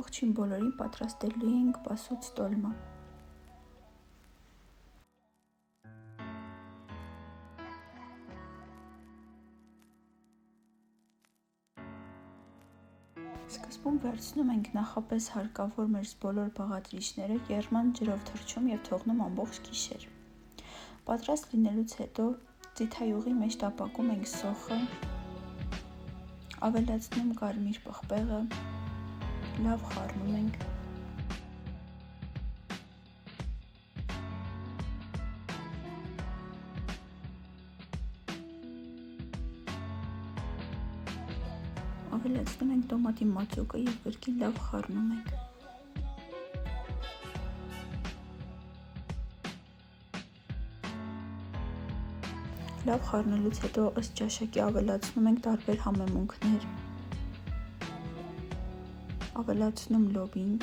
Ողջույն բոլորին, պատրաստելու ենք պասուց տոլմա։ Սկզբում վերցնում ենք նախապես հարկավոր մեր բոլոր բաղադրիչները, եռման ջրով թրջում և թողնում ամբողջ գիշեր։ Պատրաստ լինելուց հետո ձիթայուղի մեջ տապակում ենք սոխը, ավելացնում կարմիր պղպեղը, լավ խառնում ենք։ Ավելացնում ենք տոմատի մածուկը և կրկին լավ խառնում ենք։ Լավ խառնելուց հետո ըստ ճաշակի ավելացնում ենք տարբեր համեմունքներ, ավելացնում լոբին,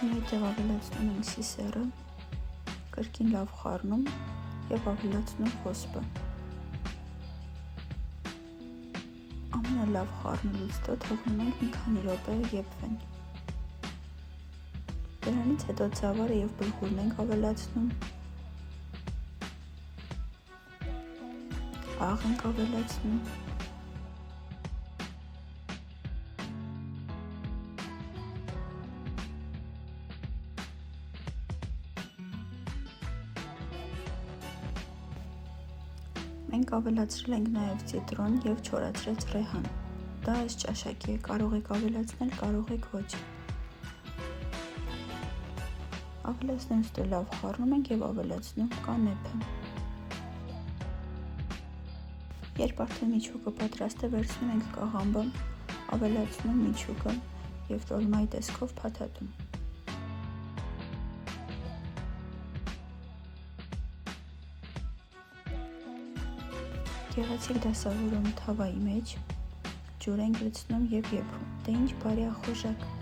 հետո ավելացնում ենք սիսերը, կրկին լավ խառնում և ավելացնում ոսպը։ Ամենը լավ խառնելուց հետո թողնում ենք մի քանի րոպե եփվեն։ Դրանից հետո ծավալը և բլխուրն ենք ավելացնում, աղ ենք ավելացնում, մենք ավելացրել ենք նաև ցիտրոն և չորացրած ռեհան։ Դա ըստ ճաշակի է, կարող եք ավելացնել, կարող եք ոչ։ Ավելացնելուց հետո լավ խառնում ենք և ավելացնում կանեփը։ Երբ արդեն միջուկը պատրաստ է, վերցնում ենք կաղամբը, ավելացնում միջուկը և տոլմայի տեսքով փաթաթում։ Գեղեցիկ դասավորում թավայի մեջ, ջուր ենք լցնում և եփում։ Դե ինչ բարի ախորժակ։